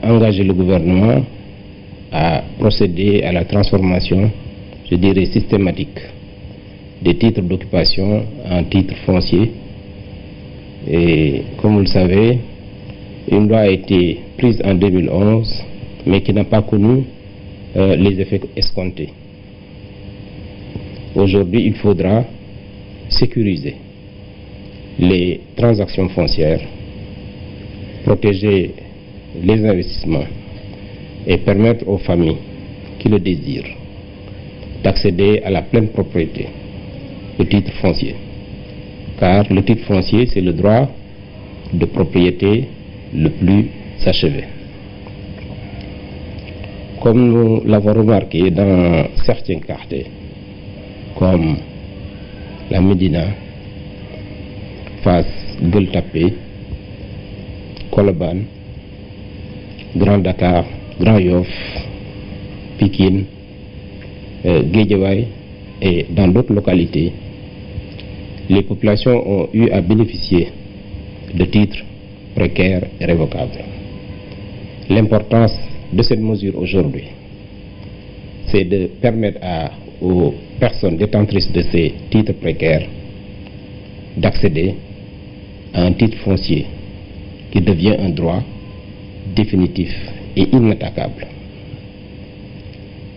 engagé le gouvernement à procéder à la transformation, je dirais systématique, des titres d'occupation en titres fonciers. Et comme vous le savez, une loi a été prise en 2011, mais qui n'a pas connu les effets escomptés. Aujourd'hui, il faudra sécuriser les transactions foncières, protéger les investissements et permettre aux familles qui le désirent d'accéder à la pleine propriété du titre foncier. Car le titre foncier, c'est le droit de propriété le plus achevé. Comme nous l'avons remarqué dans certains quartiers, comme la Médina, Fass, Gueule Tapée, Colobane, Grand Dakar, Grand Yoff, Pikine, Guédiawaye et dans d'autres localités, les populations ont eu à bénéficier de titres précaires et révocables. L'importance de cette mesure aujourd'hui, c'est de permettre aux personnes détentrices de ces titres précaires d'accéder à un titre foncier qui devient un droit définitif et inattaquable.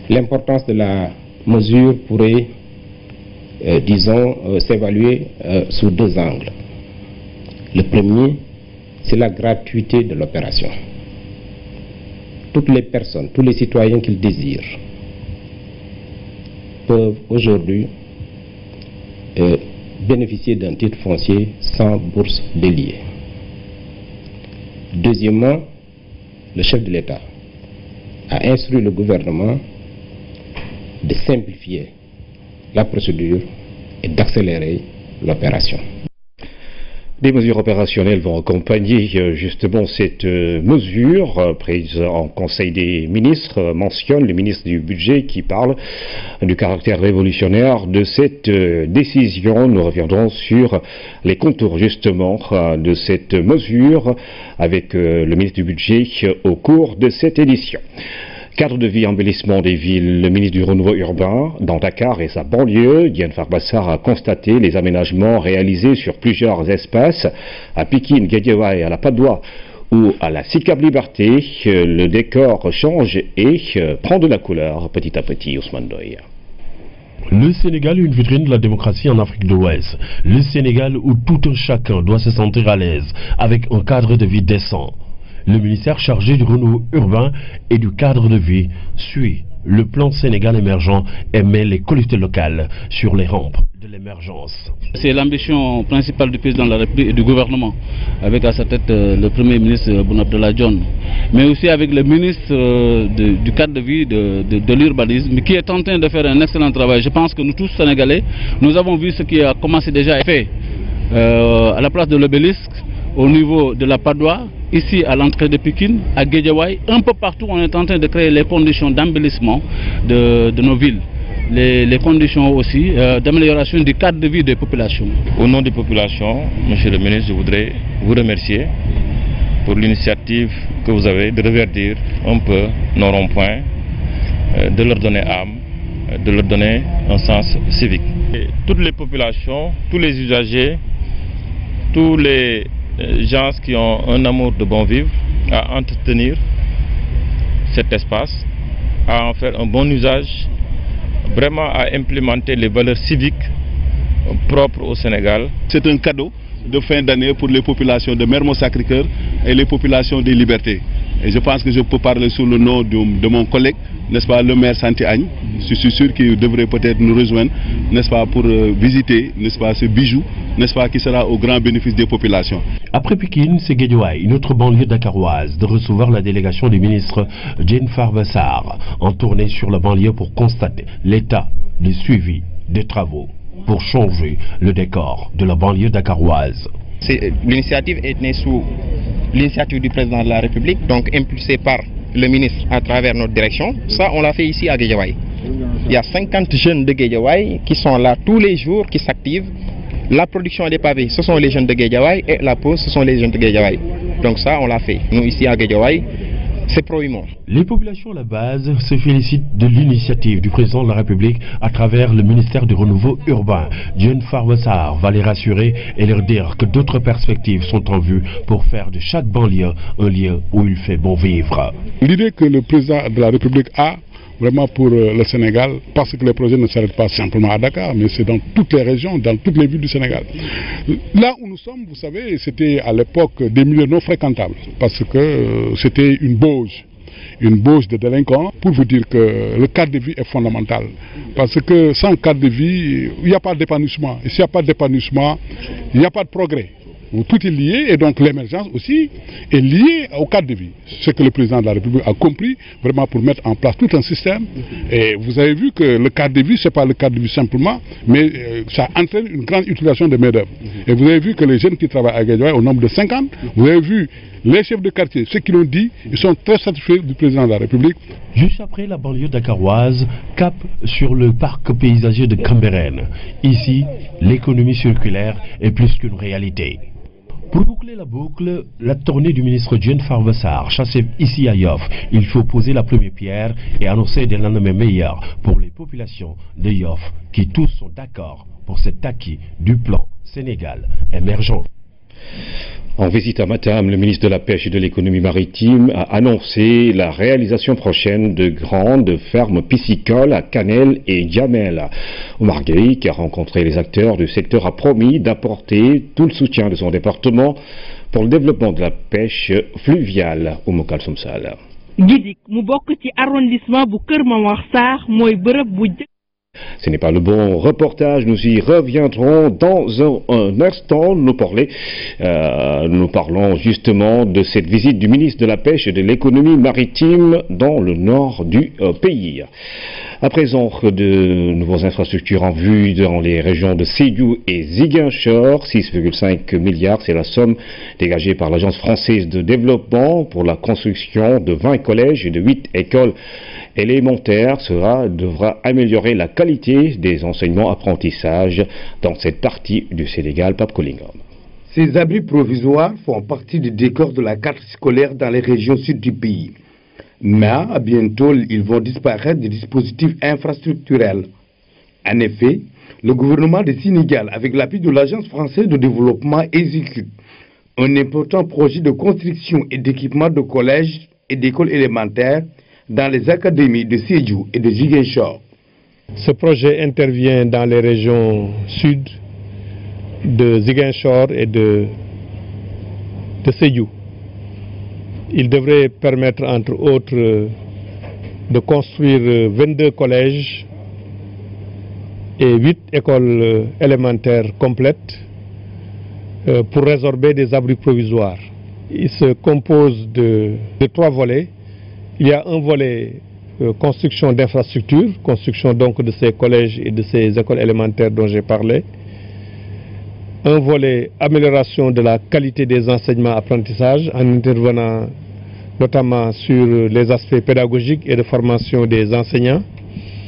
L'importance de la mesure pourrait, s'évaluer sous deux angles. Le premier, c'est la gratuité de l'opération. Toutes les personnes, tous les citoyens qui le désirent peuvent aujourd'hui bénéficier d'un titre foncier sans bourse déliée. Deuxièmement, le chef de l'État a instruit le gouvernement de simplifier la procédure et d'accélérer l'opération. Des mesures opérationnelles vont accompagner justement cette mesure prise en Conseil des ministres, mentionne le ministre du Budget qui parle du caractère révolutionnaire de cette décision. Nous reviendrons sur les contours justement de cette mesure avec le ministre du Budget au cours de cette édition. Cadre de vie, embellissement des villes, le ministre du Renouveau urbain dans Dakar et sa banlieue, Diène Farba Sarr, a constaté les aménagements réalisés sur plusieurs espaces, à Pikine, Guédiawaye, à la Patte d'Oie ou à la Sicap Liberté. Le décor change et prend de la couleur petit à petit. Ousmane Doye. Le Sénégal est une vitrine de la démocratie en Afrique de l'Ouest. Le Sénégal où tout un chacun doit se sentir à l'aise avec un cadre de vie décent. Le ministère chargé du renouveau urbain et du cadre de vie suit le plan Sénégal émergent et met les collectivités locales sur les rampes de l'émergence. C'est l'ambition principale du président de la République et du gouvernement, avec à sa tête le Premier ministre Boun Abdallah Dionne, mais aussi avec le ministre du cadre de vie, de l'urbanisme, qui est en train de faire un excellent travail. Je pense que nous tous Sénégalais, nous avons vu ce qui a commencé déjà à être fait à la place de l'obélisque, au niveau de la Patte d'Oie, ici à l'entrée de Pikine, à Guédiawaye, un peu partout on est en train de créer les conditions d'embellissement de nos villes. Les conditions aussi d'amélioration du cadre de vie des populations. Au nom des populations, Monsieur le ministre, je voudrais vous remercier pour l'initiative que vous avez de reverdir un peu nos ronds-points, de leur donner âme, de leur donner un sens civique. Et toutes les populations, tous les usagers, tous les gens qui ont un amour de bon vivre, à entretenir cet espace, à en faire un bon usage, vraiment à implémenter les valeurs civiques propres au Sénégal. C'est un cadeau de fin d'année pour les populations de Mermoz-Sacré-Cœur et les populations des Libertés. Et je pense que je peux parler sous le nom de mon collègue, n'est-ce pas, le maire Santi Agne. Je suis sûr qu'il devrait peut-être nous rejoindre, n'est-ce pas, pour visiter, n'est-ce pas, ce bijou, n'est-ce pas, qui sera au grand bénéfice des populations. Après Pikine, c'est Guédiawaye, une autre banlieue dakaroise, de recevoir la délégation du ministre Diène Farba Sarr en tournée sur la banlieue pour constater l'état de suivi des travaux pour changer le décor de la banlieue dakaroise. L'initiative est née sous l'initiative du président de la République, donc impulsée par le ministre à travers notre direction. Ça, on l'a fait ici à Guédiawaye. Il y a 50 jeunes de Guédiawaye qui sont là tous les jours, qui s'activent. La production des pavés, ce sont les jeunes de Guédiawaye, et la pose, ce sont les jeunes de Guédiawaye. Donc ça, on l'a fait. Nous, ici à Guédiawaye, c'est pro-humain. Les populations à la base se félicitent de l'initiative du président de la République à travers le ministère du Renouveau urbain. Diène Farba Sarr va les rassurer et leur dire que d'autres perspectives sont en vue pour faire de chaque banlieue un lieu où il fait bon vivre. L'idée que le président de la République a vraiment pour le Sénégal, parce que les projets ne s'arrêtent pas simplement à Dakar, mais c'est dans toutes les régions, dans toutes les villes du Sénégal. Là où nous sommes, vous savez, c'était à l'époque des milieux non fréquentables, parce que c'était une bauge de délinquants, pour vous dire que le cadre de vie est fondamental. Parce que sans cadre de vie, il n'y a pas d'épanouissement. Et s'il n'y a pas d'épanouissement, il n'y a pas de progrès. Tout est lié et donc l'émergence aussi est liée au cadre de vie. Ce que le président de la République a compris vraiment pour mettre en place tout un système. Et vous avez vu que le cadre de vie, ce n'est pas le cadre de vie simplement, mais ça entraîne une grande utilisation de main-d'œuvre. Et vous avez vu que les jeunes qui travaillent à Guédiawaye, au nombre de 50, vous avez vu les chefs de quartier, ceux qui l'ont dit, ils sont très satisfaits du président de la République. Juste après la banlieue dakaroise, cap sur le parc paysager de Cambérène. Ici, l'économie circulaire est plus qu'une réalité. Pour boucler la boucle, la tournée du ministre Diène Farba Sarr s'achève ici à Yoff. Il faut poser la première pierre et annoncer des lendemains meilleurs pour les populations de Yoff qui tous sont d'accord pour cet acquis du plan Sénégal émergent. En visite à Matam, le ministre de la Pêche et de l'Économie maritime a annoncé la réalisation prochaine de grandes fermes piscicoles à Canel et Djamel. Omar Gueye, qui a rencontré les acteurs du secteur, a promis d'apporter tout le soutien de son département pour le développement de la pêche fluviale au Mokal Somsal. Gidik mu bokk ci arrondissement bu Kër Momar Sarr mooy bërëb bu. Ce n'est pas le bon reportage, nous y reviendrons dans un instant. Nous parlons justement de cette visite du ministre de la Pêche et de l'Économie maritime dans le nord du pays. À présent, de nouvelles infrastructures en vue dans les régions de Sédhiou et Ziguinchor. 6,5 milliards, c'est la somme dégagée par l'Agence française de développement pour la construction de 20 collèges et de 8 écoles élémentaires. Cela devra améliorer la qualité des enseignements-apprentissages dans cette partie du Sénégal. Pape Kolingom. Ces abris provisoires font partie du décor de la carte scolaire dans les régions sud du pays. Mais bientôt, ils vont disparaître des dispositifs infrastructurels. En effet, le gouvernement du Sénégal, avec l'appui de l'Agence française de développement, exécute un important projet de construction et d'équipement de collèges et d'écoles élémentaires dans les académies de Sédhiou et de Ziguinchor. Ce projet intervient dans les régions sud de Ziguinchor et de Sédhiou. Il devrait permettre, entre autres, de construire 22 collèges et 8 écoles élémentaires complètes pour résorber des abris provisoires. Il se compose de 3 volets. Il y a un volet construction d'infrastructures, construction donc de ces collèges et de ces écoles élémentaires dont j'ai parlé. Un volet amélioration de la qualité des enseignements-apprentissages en intervenant notamment sur les aspects pédagogiques et de formation des enseignants.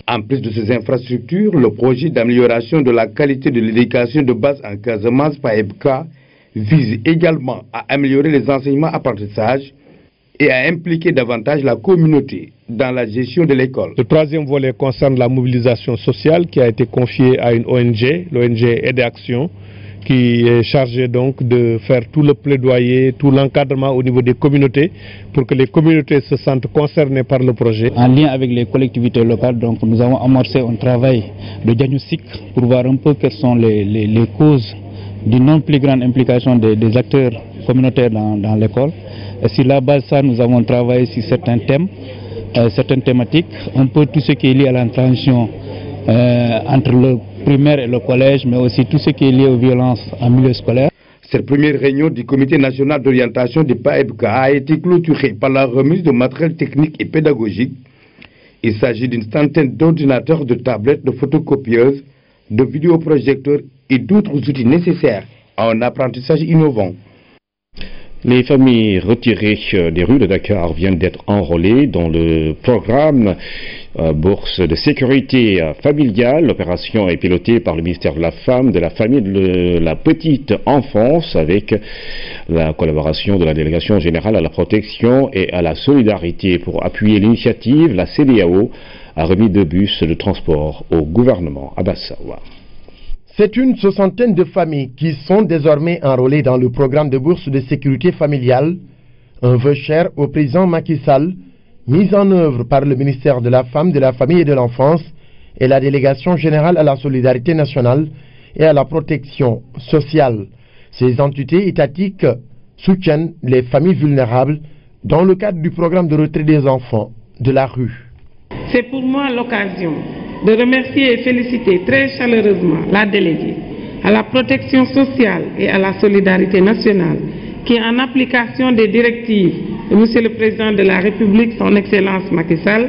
En plus de ces infrastructures, le projet d'amélioration de la qualité de l'éducation de base en Casamance PAEBCA vise également à améliorer les enseignements-apprentissages et à impliquer davantage la communauté dans la gestion de l'école. Le 3e volet concerne la mobilisation sociale qui a été confiée à une ONG, l'ONG Aide et Action, qui est chargée donc de faire tout le plaidoyer, tout l'encadrement au niveau des communautés pour que les communautés se sentent concernées par le projet. En lien avec les collectivités locales, donc, nous avons amorcé un travail de diagnostic pour voir un peu quelles sont les causes d'une non plus grande implication des acteurs communautaires dans l'école. Et sur la base de ça, nous avons travaillé sur certains thèmes, certaines thématiques, un peu tout ce qui est lié à la transition entre le primaire et le collège, mais aussi tout ce qui est lié aux violences en milieu scolaire. Cette première réunion du Comité national d'orientation du PAEBCA a été clôturée par la remise de matériel technique et pédagogique. Il s'agit d'une centaine d'ordinateurs, de tablettes, de photocopieuses, de vidéoprojecteurs et d'autres outils nécessaires à un apprentissage innovant. Les familles retirées des rues de Dakar viennent d'être enrôlées dans le programme Bourse de sécurité familiale. L'opération est pilotée par le ministère de la Femme, de la Famille et de la Petite Enfance avec la collaboration de la Délégation générale à la protection et à la solidarité. Pour appuyer l'initiative, la CEDEAO a remis 2 bus de transport au gouvernement à Bassawa. C'est une soixantaine de familles qui sont désormais enrôlées dans le programme de bourse de sécurité familiale, un vœu cher au président Macky Sall, mis en œuvre par le ministère de la Femme, de la Famille et de l'Enfance et la Délégation générale à la solidarité nationale et à la protection sociale. Ces entités étatiques soutiennent les familles vulnérables dans le cadre du programme de retrait des enfants de la rue. C'est pour moi l'occasion de remercier et féliciter très chaleureusement la déléguée à la protection sociale et à la solidarité nationale qui, en application des directives de M. le Président de la République, son Excellence Macky Sall,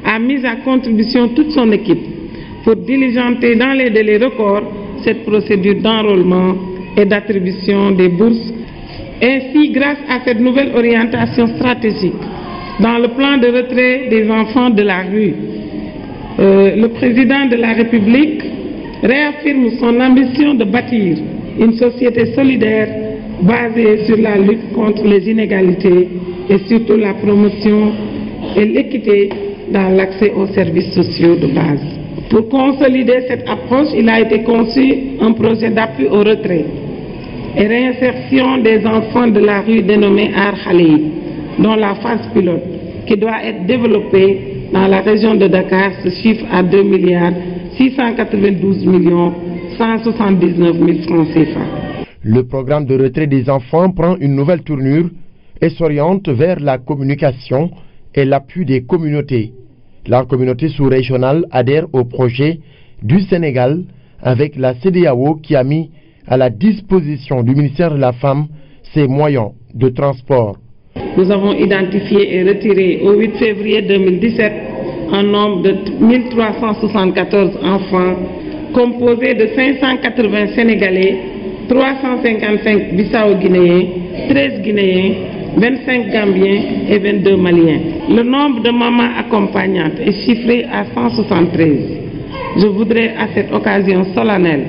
a mis à contribution toute son équipe pour diligenter dans les délais records cette procédure d'enrôlement et d'attribution des bourses. Ainsi, grâce à cette nouvelle orientation stratégique dans le plan de retrait des enfants de la rue, le Président de la République réaffirme son ambition de bâtir une société solidaire basée sur la lutte contre les inégalités et surtout la promotion et l'équité dans l'accès aux services sociaux de base. Pour consolider cette approche, il a été conçu un projet d'appui au retrait et réinsertion des enfants de la rue dénommé Ar Khalid, dont la phase pilote, qui doit être développée dans la région de Dakar, se chiffre à 2 692 179 000 francs CFA. Le programme de retrait des enfants prend une nouvelle tournure et s'oriente vers la communication et l'appui des communautés. La communauté sous-régionale adhère au projet du Sénégal avec la CEDEAO qui a mis à la disposition du ministère de la Femme ses moyens de transport. Nous avons identifié et retiré au 8 février 2017 un nombre de 1374 enfants composés de 580 Sénégalais, 355 Bissau-Guinéens, 13 Guinéens, 25 Gambiens et 22 Maliens. Le nombre de mamans accompagnantes est chiffré à 173. Je voudrais à cette occasion solennelle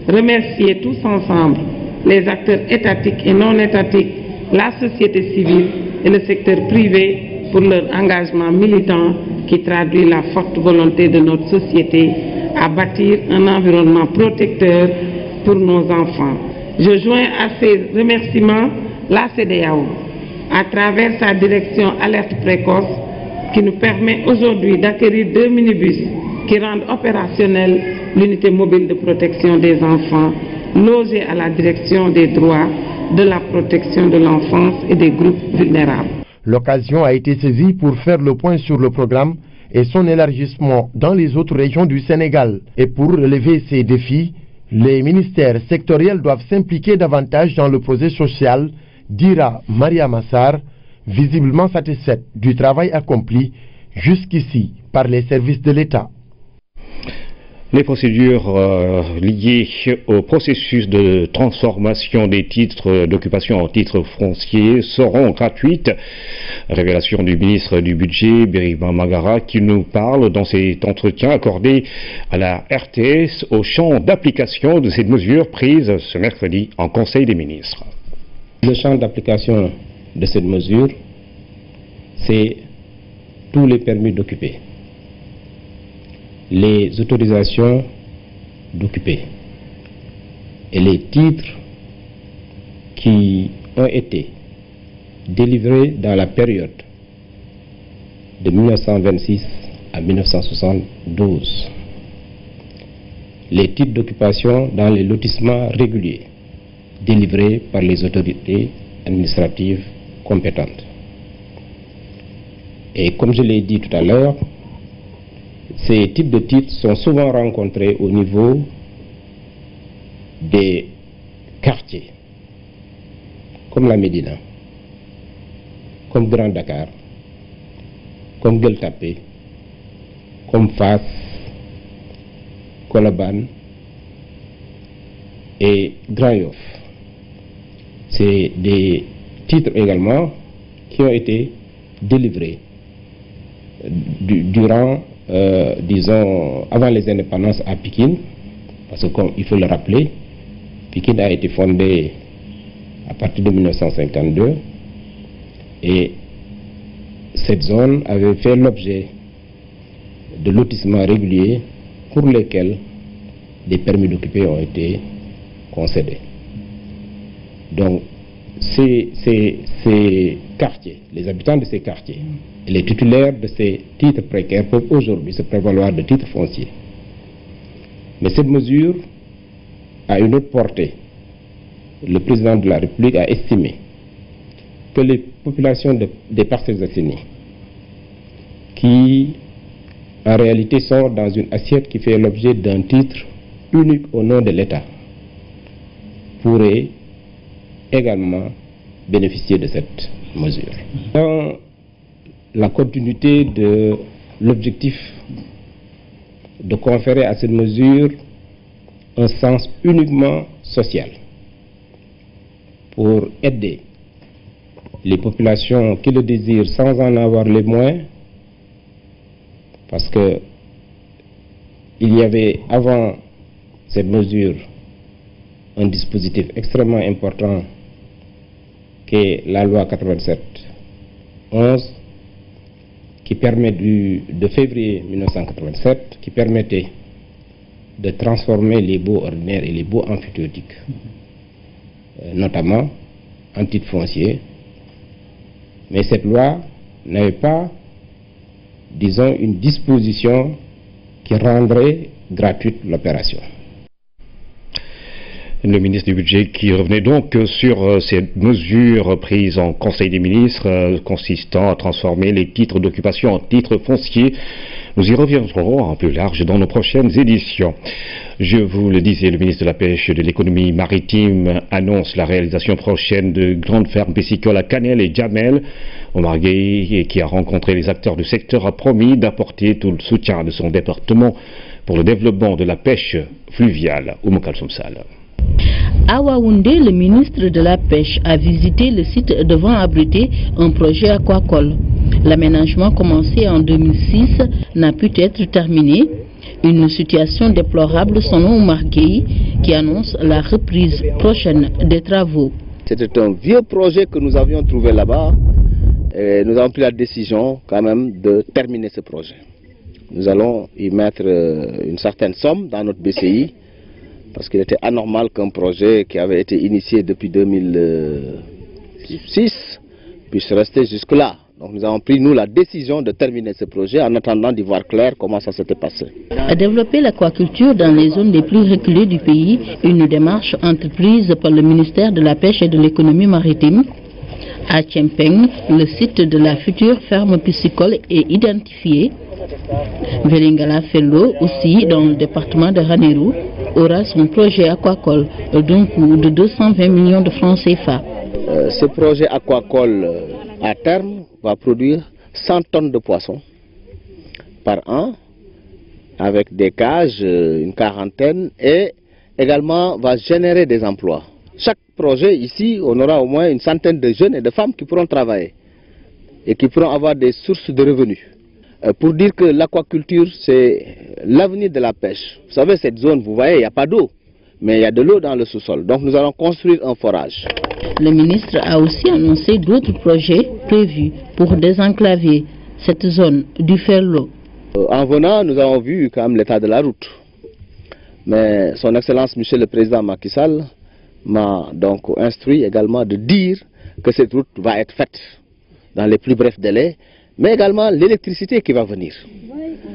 remercier tous ensemble les acteurs étatiques et non étatiques, la société civile et le secteur privé pour leur engagement militant qui traduit la forte volonté de notre société à bâtir un environnement protecteur pour nos enfants. Je joins à ces remerciements la CEDEAO à travers sa direction alerte précoce qui nous permet aujourd'hui d'acquérir 2 minibus qui rendent opérationnelle l'unité mobile de protection des enfants logée à la direction des droits de la protection de l'enfance et des groupes vulnérables. L'occasion a été saisie pour faire le point sur le programme et son élargissement dans les autres régions du Sénégal. Et pour relever ces défis, les ministères sectoriels doivent s'impliquer davantage dans le projet social, dira Maria Massar, visiblement satisfaite du travail accompli jusqu'ici par les services de l'État. Les procédures liées au processus de transformation des titres d'occupation en titres fonciers seront gratuites. Révélation du ministre du Budget, Birima Magara, qui nous parle dans cet entretien accordé à la RTS au champ d'application de cette mesure prise ce mercredi en Conseil des ministres. Le champ d'application de cette mesure, c'est tous les permis d'occuper, les autorisations d'occuper et les titres qui ont été délivrés dans la période de 1926 à 1972. Les titres d'occupation dans les lotissements réguliers délivrés par les autorités administratives compétentes. Et comme je l'ai dit tout à l'heure, ces types de titres sont souvent rencontrés au niveau des quartiers, comme la Médina, comme Grand Dakar, comme Gueule Tapée, comme Fass, Colobane et Grand Yoff. C'est des titres également qui ont été délivrés durant, disons, avant les indépendances à Pikine, parce que comme il faut le rappeler, Pikine a été fondée à partir de 1952 et cette zone avait fait l'objet de lotissements réguliers pour lesquels des permis d'occuper ont été concédés. Donc ces quartiers, les habitants de ces quartiers et les titulaires de ces titres précaires peuvent aujourd'hui se prévaloir de titres fonciers. Mais cette mesure a une autre portée. Le président de la République a estimé que les populations des parcelles assainies, qui en réalité sont dans une assiette qui fait l'objet d'un titre unique au nom de l'État, pourraient également bénéficier de cette mesure. Dans la continuité de l'objectif de conférer à cette mesure un sens uniquement social pour aider les populations qui le désirent sans en avoir les moyens, parce que il y avait avant cette mesure un dispositif extrêmement important qu'est la loi 87-11 qui permet de février 1987 qui permettait de transformer les baux ordinaires et les baux emphytéotiques, notamment en titres fonciers. Mais cette loi n'avait pas, disons, une disposition qui rendrait gratuite l'opération. Le ministre du Budget qui revenait donc sur cette mesure prise en Conseil des ministres consistant à transformer les titres d'occupation en titres fonciers. Nous y reviendrons en plus large dans nos prochaines éditions. Je vous le disais, le ministre de la Pêche et de l'Économie maritime annonce la réalisation prochaine de grandes fermes piscicoles à Canel et Djamel. Omar Gueye, qui a rencontré les acteurs du secteur, a promis d'apporter tout le soutien de son département pour le développement de la pêche fluviale. Oumou Kalsoum Sall. À Waoundé, le ministre de la Pêche a visité le site devant abriter un projet aquacole. L'aménagement commencé en 2006 n'a pu être terminé. Une situation déplorable selon Omar Gueye, qui annonce la reprise prochaine des travaux. C'était un vieux projet que nous avions trouvé là-bas et nous avons pris la décision quand même de terminer ce projet. Nous allons y mettre une certaine somme dans notre BCI parce qu'il était anormal qu'un projet qui avait été initié depuis 2006 puisse rester jusque-là. Donc nous avons pris, nous, la décision de terminer ce projet en attendant d'y voir clair comment ça s'était passé. À développer l'aquaculture dans les zones les plus reculées du pays, une démarche entreprise par le ministère de la Pêche et de l'Économie maritime. À Tchempeng, le site de la future ferme piscicole est identifié. Velingala Fello, aussi dans le département de Ranérou, aura son projet aquacole d'un coût de 220 millions de francs CFA. Ce projet aquacole, à terme, va produire 100 tonnes de poissons par an, avec des cages, une quarantaine, et également va générer des emplois. Chaque projet ici, on aura au moins une centaine de jeunes et de femmes qui pourront travailler et qui pourront avoir des sources de revenus. Pour dire que l'aquaculture, c'est l'avenir de la pêche. Vous savez, cette zone, vous voyez, il n'y a pas d'eau, mais il y a de l'eau dans le sous-sol. Donc nous allons construire un forage. Le ministre a aussi annoncé d'autres projets prévus pour désenclaver cette zone du Ferlo. En venant, nous avons vu quand même l'état de la route. Mais son Excellence, Monsieur le Président Macky Sall, m'a donc instruit également de dire que cette route va être faite dans les plus brefs délais, mais également l'électricité qui va venir.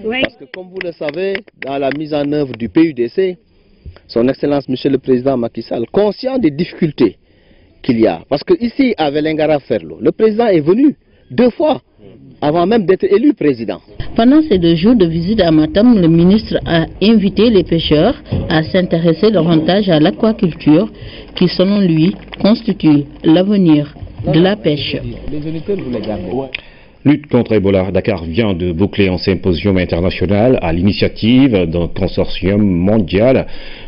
Parce que comme vous le savez, dans la mise en œuvre du PUDC, son Excellence Monsieur le Président Macky Sall, conscient des difficultés qu'il y a, parce que ici à Vélingara Ferlo, le président est venu 2 fois avant même d'être élu président. Pendant ces 2 jours de visite à Matam, le ministre a invité les pêcheurs à s'intéresser davantage à l'aquaculture qui, selon lui, constitue l'avenir de la pêche. Les géniteurs, vous les gardez. Lutte contre Ebola. Dakar vient de boucler un symposium international à l'initiative d'un consortium mondial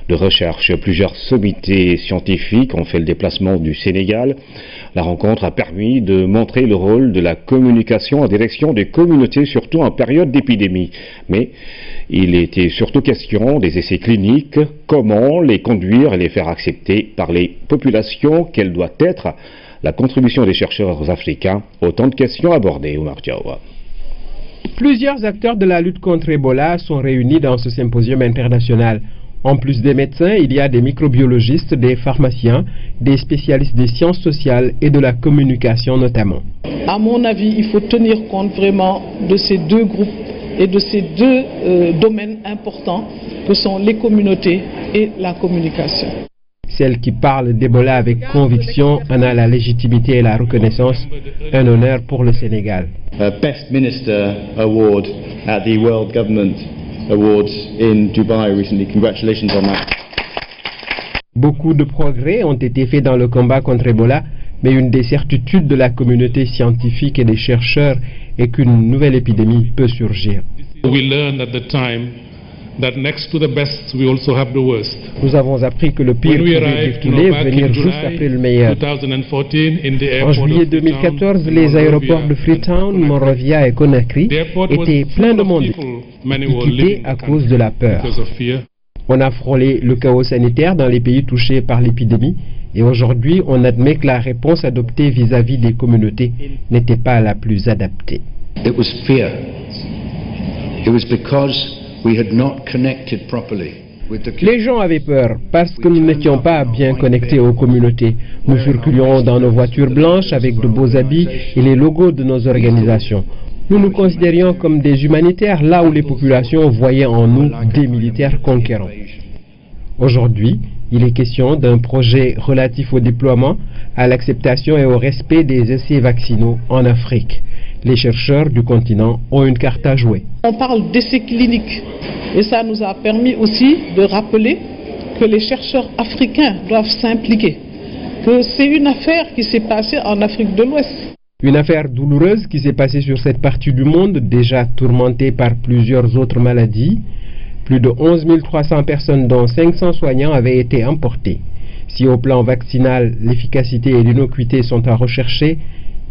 de recherche. Plusieurs sommités scientifiques ont fait le déplacement du Sénégal. La rencontre a permis de montrer le rôle de la communication en direction des communautés, surtout en période d'épidémie. Mais il était surtout question des essais cliniques, comment les conduire et les faire accepter par les populations, quelle doit être la contribution des chercheurs africains. Autant de questions abordées, Oumar Diawa. Plusieurs acteurs de la lutte contre Ebola sont réunis dans ce symposium international. En plus des médecins, il y a des microbiologistes, des pharmaciens, des spécialistes des sciences sociales et de la communication notamment. À mon avis, il faut tenir compte vraiment de ces deux groupes et de ces deux domaines importants que sont les communautés et la communication. Celle qui parle d'Ebola avec conviction en a la légitimité et la reconnaissance, un honneur pour le Sénégal. Best Minister Award at the World Government Awards in Dubai recently. Congratulations on that. Beaucoup de progrès ont été faits dans le combat contre Ebola, mais une des certitudes de la communauté scientifique et des chercheurs est qu'une nouvelle épidémie peut surgir. We learned at the time that next to the best, we also have the worst. Nous avons appris que le pire pouvait défiler, venir juste après le meilleur. En juillet 2014, les aéroports de Freetown, Monrovia et Conakry étaient pleins de monde qui quittaient à cause de la peur. On a frôlé le chaos sanitaire dans les pays touchés par l'épidémie et aujourd'hui, on admet que la réponse adoptée vis-à-vis des communautés n'était pas la plus adaptée. It was fear. It was because we had not connected properly. Les gens avaient peur parce que nous n'étions pas bien connectés aux communautés. Nous circulions dans nos voitures blanches avec de beaux habits et les logos de nos organisations. Nous nous considérions comme des humanitaires là où les populations voyaient en nous des militaires conquérants. Aujourd'hui, il est question d'un projet relatif au déploiement, à l'acceptation et au respect des essais vaccinaux en Afrique. Les chercheurs du continent ont une carte à jouer. On parle d'essais cliniques et ça nous a permis aussi de rappeler que les chercheurs africains doivent s'impliquer, que c'est une affaire qui s'est passée en Afrique de l'Ouest. Une affaire douloureuse qui s'est passée sur cette partie du monde déjà tourmentée par plusieurs autres maladies. Plus de 11 300 personnes dont 500 soignants avaient été emportées. Si au plan vaccinal, l'efficacité et l'innocuité sont à rechercher,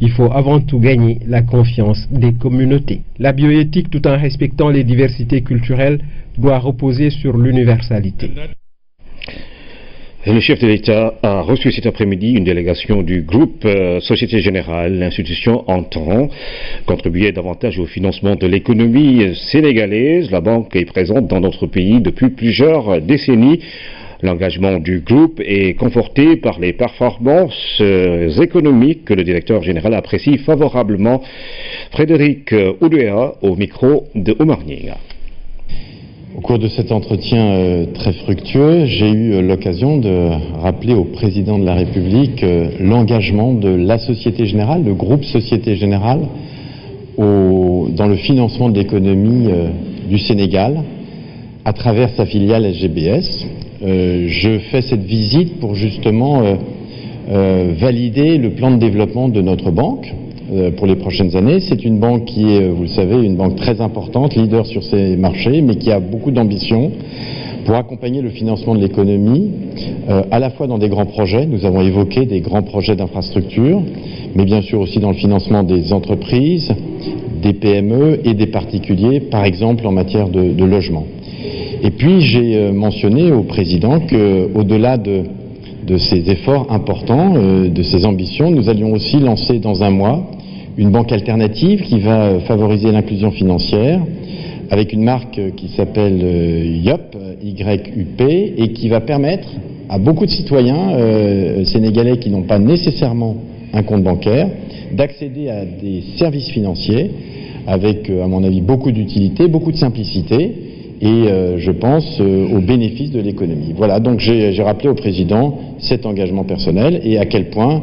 il faut avant tout gagner la confiance des communautés. La bioéthique, tout en respectant les diversités culturelles, doit reposer sur l'universalité. Le chef de l'État a reçu cet après-midi une délégation du groupe Société Générale. L'institution entend contribuer davantage au financement de l'économie sénégalaise. La banque est présente dans notre pays depuis plusieurs décennies. L'engagement du groupe est conforté par les performances économiques que le directeur général apprécie favorablement. Frédéric Oudéa au micro de Omar Nyinga. Au cours de cet entretien très fructueux, j'ai eu l'occasion de rappeler au président de la République l'engagement de la Société Générale, le groupe Société Générale, dans le financement de l'économie du Sénégal à travers sa filiale SGBS. Je fais cette visite pour justement valider le plan de développement de notre banque pour les prochaines années. C'est une banque qui est, vous le savez, une banque très importante, leader sur ses marchés, mais qui a beaucoup d'ambition pour accompagner le financement de l'économie, à la fois dans des grands projets, nous avons évoqué des grands projets d'infrastructure, mais bien sûr aussi dans le financement des entreprises, des PME et des particuliers, par exemple en matière de logement. Et puis j'ai mentionné au président qu'au-delà de ces efforts importants, de ces ambitions, nous allions aussi lancer dans un mois une banque alternative qui va favoriser l'inclusion financière avec une marque qui s'appelle YUP, YUP, et qui va permettre à beaucoup de citoyens sénégalais qui n'ont pas nécessairement un compte bancaire d'accéder à des services financiers avec, à mon avis, beaucoup d'utilité, beaucoup de simplicité et je pense au bénéfice de l'économie. Voilà, donc j'ai rappelé au président cet engagement personnel et à quel point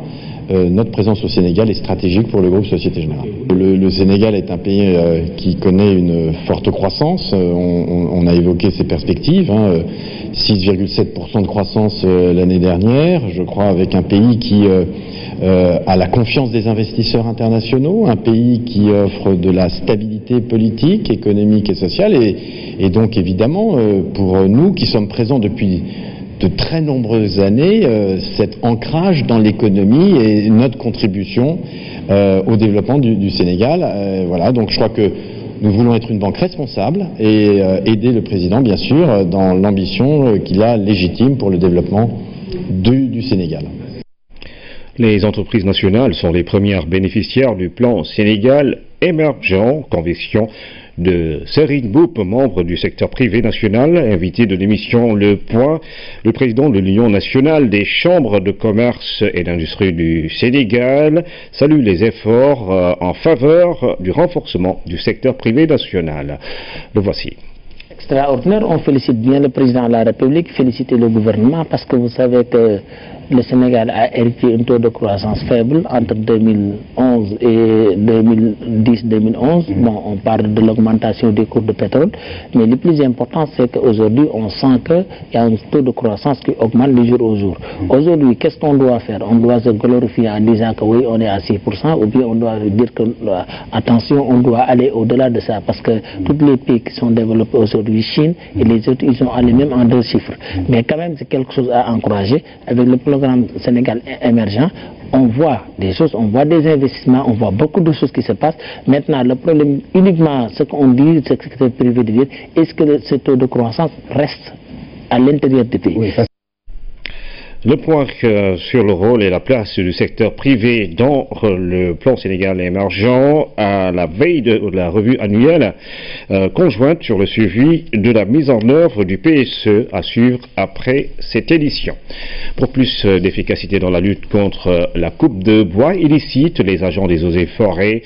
notre présence au Sénégal est stratégique pour le groupe Société Générale. Le Sénégal est un pays qui connaît une forte croissance. On a évoqué ses perspectives, 6,7% de croissance l'année dernière, je crois, avec un pays qui a la confiance des investisseurs internationaux, un pays qui offre de la stabilité politique, économique et sociale, et donc évidemment pour nous qui sommes présents depuis de très nombreuses années, cet ancrage dans l'économie et notre contribution au développement du Sénégal. Voilà, donc je crois que nous voulons être une banque responsable et aider le président, bien sûr, dans l'ambition qu'il a légitime pour le développement du Sénégal. Les entreprises nationales sont les premières bénéficiaires du plan Sénégal émergent, conviction de Serine Boup, membre du secteur privé national, invité de l'émission Le Point, le président de l'Union nationale des chambres de commerce et d'industrie du Sénégal, salue les efforts en faveur du renforcement du secteur privé national. Le voici. Extraordinaire, on félicite bien le président de la République, féliciter le gouvernement parce que vous savez que le Sénégal a hérité un taux de croissance faible entre 2011 et 2010-2011. Bon, on parle de l'augmentation des cours de pétrole, mais le plus important, c'est qu'aujourd'hui, on sent qu'il y a un taux de croissance qui augmente de jour au jour. Aujourd'hui, qu'est-ce qu'on doit faire? On doit se glorifier en disant que oui, on est à 6%, ou bien on doit dire que, attention, on doit aller au-delà de ça, parce que tous les pays qui sont développés aujourd'hui, Chine et les autres, ils sont allés même en 2 chiffres. Mais quand même, c'est quelque chose à encourager. Avec le programme Sénégal émergent, on voit des choses, on voit des investissements, on voit beaucoup de choses qui se passent. Maintenant, le problème, uniquement ce qu'on dit, c'est que le secteur privé de dire, est-ce que ce taux de croissance reste à l'intérieur du pays? Oui, le point sur le rôle et la place du secteur privé dans le plan Sénégal émergent à la veille de la revue annuelle conjointe sur le suivi de la mise en œuvre du PSE à suivre après cette édition. Pour plus d'efficacité dans la lutte contre la coupe de bois illicite, les agents des eaux et forêts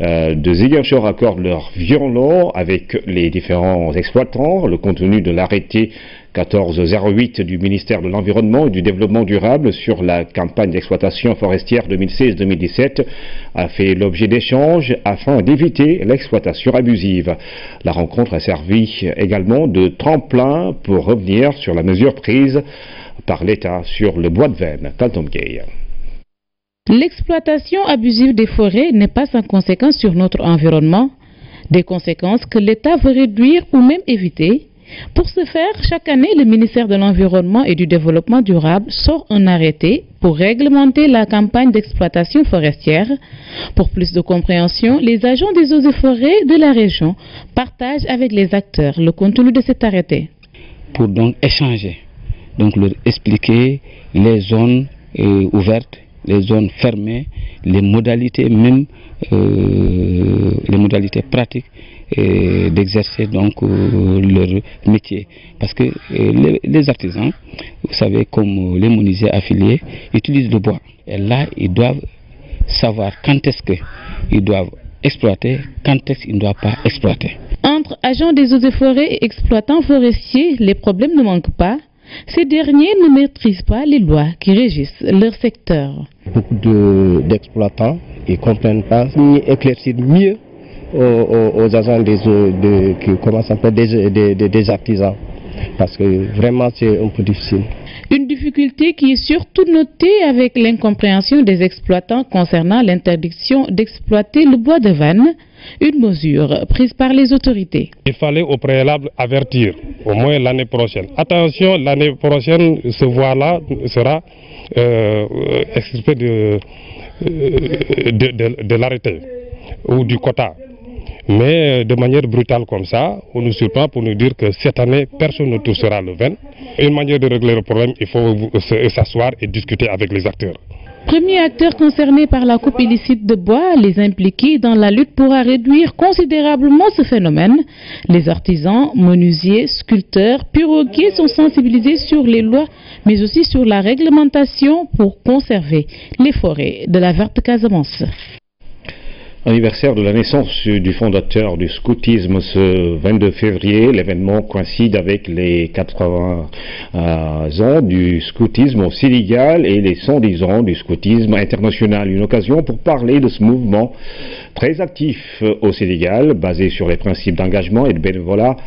de Ziguinchor accordent leur violon avec les différents exploitants. Le contenu de l'arrêté 1408 du ministère de l'Environnement et du Développement durable sur la campagne d'exploitation forestière 2016-2017 a fait l'objet d'échanges afin d'éviter l'exploitation abusive. La rencontre a servi également de tremplin pour revenir sur la mesure prise par l'État sur le bois de Vène. Canton Gay. L'exploitation abusive des forêts n'est pas sans conséquence sur notre environnement, des conséquences que l'État veut réduire ou même éviter. Pour ce faire, chaque année, le ministère de l'Environnement et du Développement durable sort un arrêté pour réglementer la campagne d'exploitation forestière. Pour plus de compréhension, les agents des eaux et forêts de la région partagent avec les acteurs le contenu de cet arrêté. Pour donc échanger, donc leur expliquer les zones ouvertes, les zones fermées, les modalités même, les modalités pratiques d'exercer donc leur métier. Parce que les artisans, vous savez, comme les menuisiers affiliés, utilisent le bois. Et là, ils doivent savoir quand est-ce qu'ils doivent exploiter, quand est-ce qu'ils ne doivent pas exploiter. Entre agents des eaux et forêts et exploitants forestiers, les problèmes ne manquent pas. Ces derniers ne maîtrisent pas les lois qui régissent leur secteur. Beaucoup d'exploitants ne comprennent pas ni éclaircir mieux aux agents des artisans, parce que vraiment c'est un peu difficile. Une difficulté qui est surtout notée avec l'incompréhension des exploitants concernant l'interdiction d'exploiter le bois de Vannes, une mesure prise par les autorités. Il fallait au préalable avertir, au moins l'année prochaine. Attention, l'année prochaine, ce bois-là sera extirpé de l'arrêté ou du quota. Mais de manière brutale comme ça, on nous surprend pour nous dire que cette année, personne ne touchera le vin. Une manière de régler le problème, il faut s'asseoir et discuter avec les acteurs. Premier acteur concerné par la coupe illicite de bois, les impliqués dans la lutte pourra réduire considérablement ce phénomène. Les artisans, menuisiers, sculpteurs, piroguiers sont sensibilisés sur les lois, mais aussi sur la réglementation pour conserver les forêts de la Verte Casamance. Anniversaire de la naissance du fondateur du scoutisme ce 22 février. L'événement coïncide avec les 80 ans du scoutisme au Sénégal et les 110 ans du scoutisme international. Une occasion pour parler de ce mouvement très actif au Sénégal, basé sur les principes d'engagement et de bénévolat.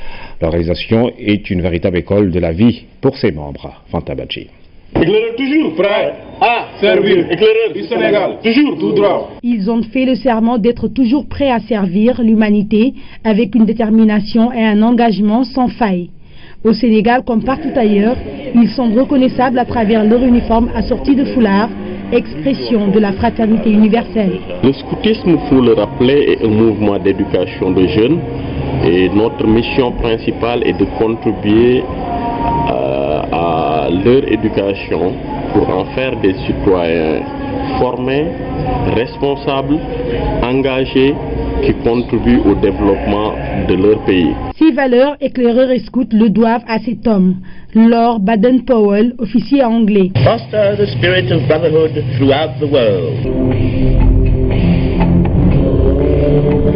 L'organisation est une véritable école de la vie pour ses membres. Fanta Badji. Éclaireur toujours prêt à servir. Éclaireur du Sénégal, toujours tout droit. Ils ont fait le serment d'être toujours prêts à servir l'humanité avec une détermination et un engagement sans faille. Au Sénégal, comme partout ailleurs, ils sont reconnaissables à travers leur uniforme assorti de foulards, expression de la fraternité universelle. Le scoutisme, il faut le rappeler, est un mouvement d'éducation de jeunes et notre mission principale est de contribuer à leur éducation pour en faire des citoyens formés, responsables, engagés, qui contribuent au développement de leur pays. Ces valeurs, éclaireurs et scouts le doivent à cet homme, Lord Baden-Powell, officier anglais. Foster the spirit of brotherhood throughout the world.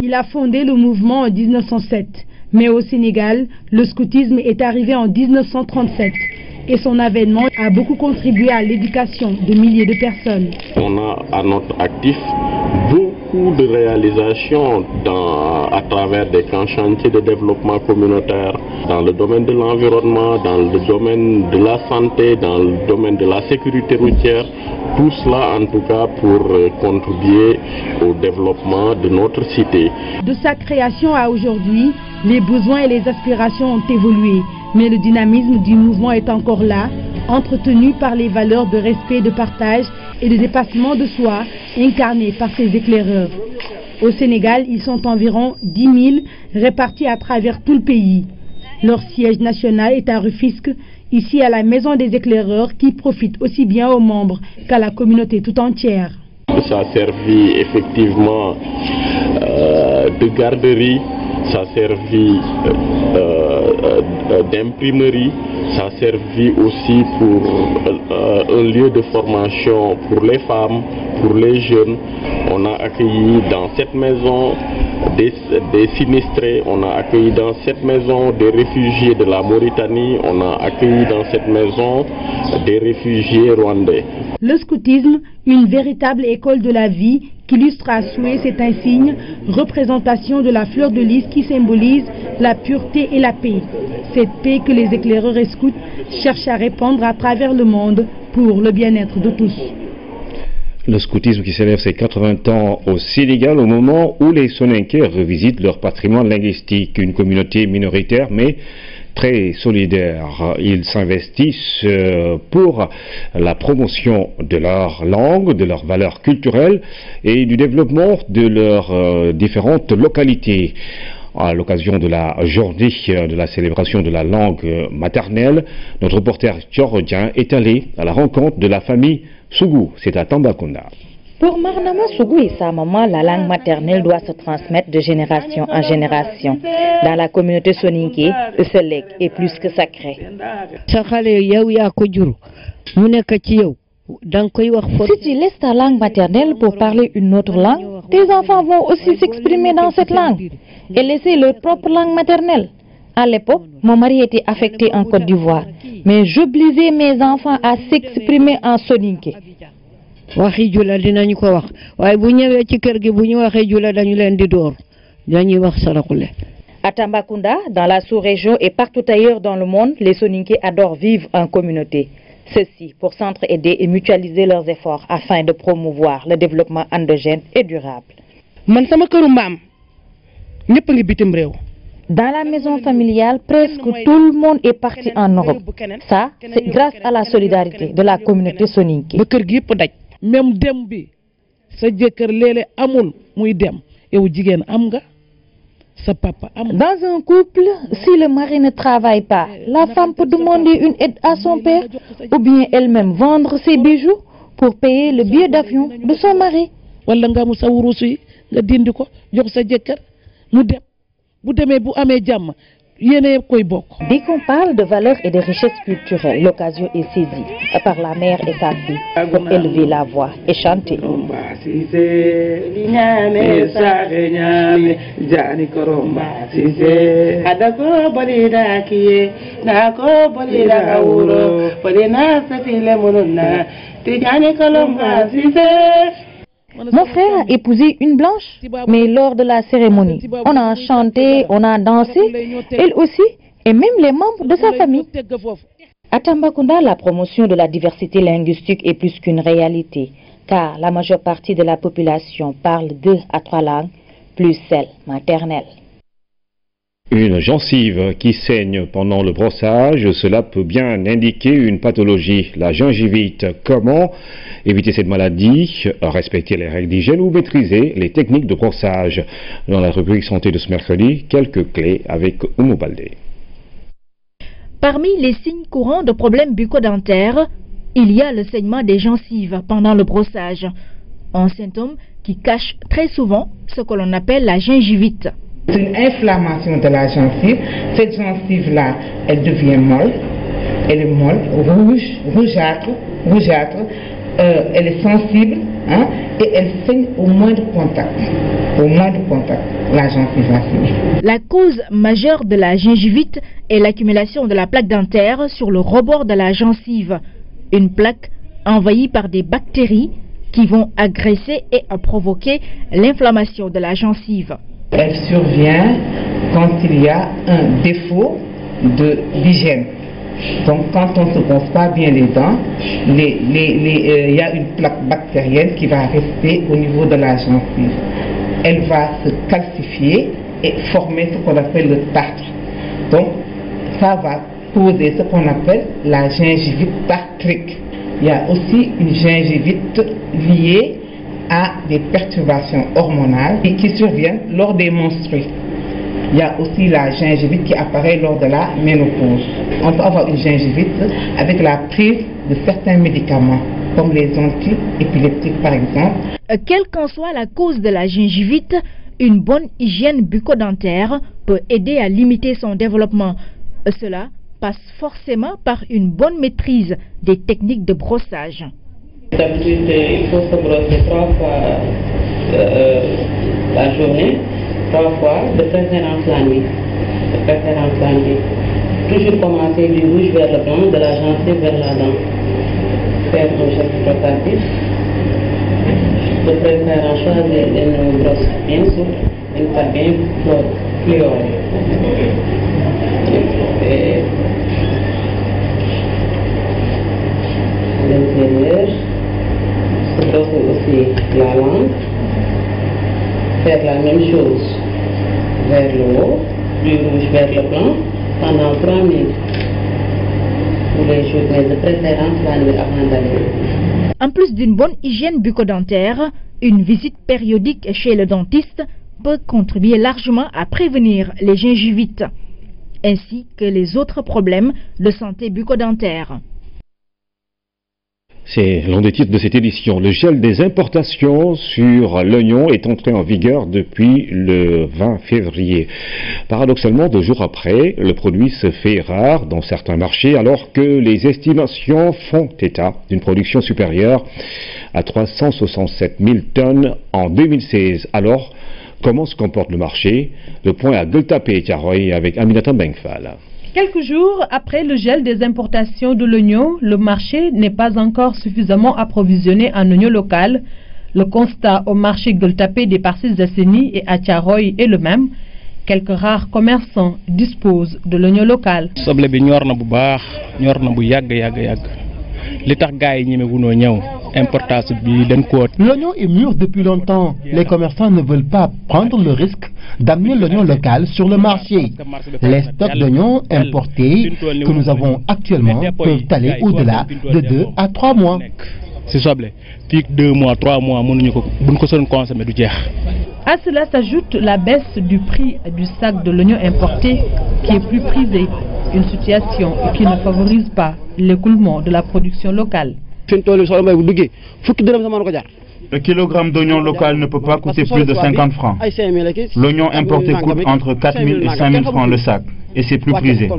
Il a fondé le mouvement en 1907, mais au Sénégal, le scoutisme est arrivé en 1937 et son avènement a beaucoup contribué à l'éducation de milliers de personnes. On a à notre actif beaucoup de réalisations à travers des grands chantiers de développement communautaire, dans le domaine de l'environnement, dans le domaine de la santé, dans le domaine de la sécurité routière. Tout cela en tout cas pour contribuer au développement de notre cité. De sa création à aujourd'hui, les besoins et les aspirations ont évolué, mais le dynamisme du mouvement est encore là, entretenu par les valeurs de respect, de partage et de dépassement de soi incarnées par ces éclaireurs. Au Sénégal, ils sont environ 10 000 répartis à travers tout le pays. Leur siège national est à Rufisque, ici à la Maison des éclaireurs qui profite aussi bien aux membres qu'à la communauté tout entière. Ça a servi effectivement de garderie, ça a servi d'imprimerie, ça a servi aussi pour un lieu de formation pour les femmes, pour les jeunes. On a accueilli dans cette maison des sinistrés, on a accueilli dans cette maison des réfugiés de la Mauritanie, on a accueilli dans cette maison des réfugiés rwandais. Le scoutisme, une véritable école de la vie, qu'illustre à souhait cet insigne, représentation de la fleur de lys qui symbolise la pureté et la paix. Cette paix que les éclaireurs et scouts cherchent à répandre à travers le monde pour le bien-être de tous. Le scoutisme qui célèbre ses 80 ans au Sénégal au moment où les Soninké revisitent leur patrimoine linguistique, une communauté minoritaire mais très solidaire. Ils s'investissent pour la promotion de leur langue, de leurs valeurs culturelles et du développement de leurs différentes localités. À l'occasion de la journée de la célébration de la langue maternelle, notre reporter Tchorodien est allé à la rencontre de la famille Sougou, c'est à Tambacounda. Pour Marnama Sougou et sa maman, la langue maternelle doit se transmettre de génération en génération. Dans la communauté soninké, ce legs est plus que sacré. Si tu laisses ta langue maternelle pour parler une autre langue, tes enfants vont aussi s'exprimer dans cette langue et laisser leur propre langue maternelle. À l'époque, mon mari était affecté en Côte d'Ivoire, mais j'obligeais mes enfants à s'exprimer en soninké. À Tambacounda, dans la sous-région et partout ailleurs dans le monde, les soninké adorent vivre en communauté. Ceci pour s'entraider et mutualiser leurs efforts afin de promouvoir le développement endogène et durable. Dans la maison familiale, presque tout le monde est parti en Europe. Ça, c'est grâce à la solidarité de la communauté soninké. Dans un couple, si le mari ne travaille pas, la femme peut demander une aide à son père ou bien elle-même vendre ses bijoux pour payer le billet d'avion de son mari. Dès qu'on parle de valeurs et de richesses culturelles, l'occasion est saisie par la mère et sa fille pour élever la voix et chanter. Mon frère a épousé une blanche, mais lors de la cérémonie, on a chanté, on a dansé, elle aussi, et même les membres de sa famille. À Tambacounda, la promotion de la diversité linguistique est plus qu'une réalité, car la majeure partie de la population parle 2 à 3 langues, plus celle maternelle. Une gencive qui saigne pendant le brossage, cela peut bien indiquer une pathologie, la gingivite. Comment éviter cette maladie, respecter les règles d'hygiène ou maîtriser les techniques de brossage? Dans la rubrique santé de ce mercredi, quelques clés avec Oumou Baldé. Parmi les signes courants de problèmes bucco-dentaires, il y a le saignement des gencives pendant le brossage, un symptôme qui cache très souvent ce que l'on appelle la gingivite. C'est une inflammation de la gencive. Cette gencive-là, elle devient molle. Elle est molle, rougeâtre. Elle est sensible, hein, et elle saigne au moindre contact. Au moindre contact, la gencive va saigner. La cause majeure de la gingivite est l'accumulation de la plaque dentaire sur le rebord de la gencive. Une plaque envahie par des bactéries qui vont agresser et provoquer l'inflammation de la gencive. Elle survient quand il y a un défaut d'hygiène. Donc quand on ne se brosse pas bien les dents, il y a une plaque bactérienne qui va rester au niveau de la gencive. Elle va se calcifier et former ce qu'on appelle le tartre. Donc ça va causer ce qu'on appelle la gingivite tartrique. Il y a aussi une gingivite liée à des perturbations hormonales et qui surviennent lors des menstrues. Il y a aussi la gingivite qui apparaît lors de la ménopause. On peut avoir une gingivite avec la prise de certains médicaments, comme les anti-épileptiques par exemple. Quelle qu'en soit la cause de la gingivite, une bonne hygiène bucco-dentaire peut aider à limiter son développement. Cela passe forcément par une bonne maîtrise des techniques de brossage. D'habitude, il faut se brosser 3 fois la journée, 3 fois, de préférence la nuit. Toujours commencer du rouge vers le blanc, de la gencive vers la dent. Faire un geste rotatif. De préférence choisir une brosse bien souple, une part bien fluorée. Et à l'intérieur, brosser aussi la langue, faire la même chose vers le haut, du rouge vers le blanc, pendant 3 minutes. Pour les jours, mais de préférence la nuit avant d'aller. En plus d'une bonne hygiène bucco-dentaire, une visite périodique chez le dentiste peut contribuer largement à prévenir les gingivites, ainsi que les autres problèmes de santé bucco-dentaire. C'est l'un des titres de cette édition. Le gel des importations sur l'oignon est entré en vigueur depuis le 20 février. Paradoxalement, 2 jours après, le produit se fait rare dans certains marchés alors que les estimations font état d'une production supérieure à 367 000 tonnes en 2016. Alors, comment se comporte le marché? Le point à Gueltapé, Tiaroy, avec Aminata Bengfal. Quelques jours après le gel des importations de l'oignon, le marché n'est pas encore suffisamment approvisionné en oignon local. Le constat au marché Gueltapé des Parcelles Assainies et à Tiaroy est le même. Quelques rares commerçants disposent de l'oignon local. L'oignon est mûr depuis longtemps. Les commerçants ne veulent pas prendre le risque d'amener l'oignon local sur le marché. Les stocks d'oignons importés que nous avons actuellement peuvent aller au-delà de 2 à 3 mois. À cela s'ajoute la baisse du prix du sac de l'oignon importé qui est plus prisé, une situation qui ne favorise pas l'écoulement de la production locale. Le kilogramme d'oignon local ne peut pas coûter plus de 50 francs. L'oignon importé coûte entre 4 000 et 5 000 francs le sac. et c'est plus prisé.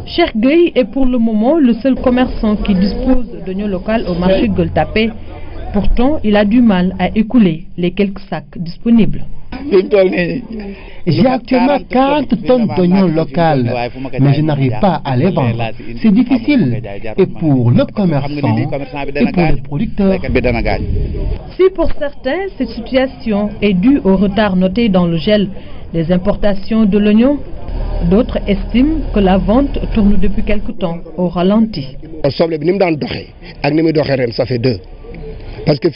Cheikh Gueye est pour le moment le seul commerçant qui dispose d'oignons locaux au marché Gueule Tapée. Pourtant, il a du mal à écouler les quelques sacs disponibles. J'ai actuellement 40 tonnes d'oignons locaux, mais je n'arrive pas à les vendre. C'est difficile, et pour le commerçant, et pour les producteurs. Si pour certains, cette situation est due au retard noté dans le gel des importations de l'oignon, d'autres estiment que la vente tourne depuis quelque temps au ralenti. Ça fait deux. Parce que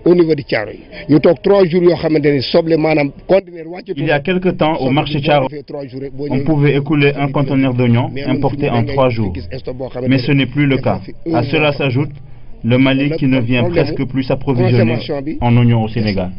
au niveau de Thiaroye, ñu tok 3 jours yo xamanteni soble manam conteneur wacc. Il y a quelque temps au marché Thiaroye, on pouvait écouler un conteneur d'oignons importé en 3 jours. Mais ce n'est plus le cas. À cela s'ajoute le Mali qui ne vient presque plus s'approvisionner en oignons au Sénégal.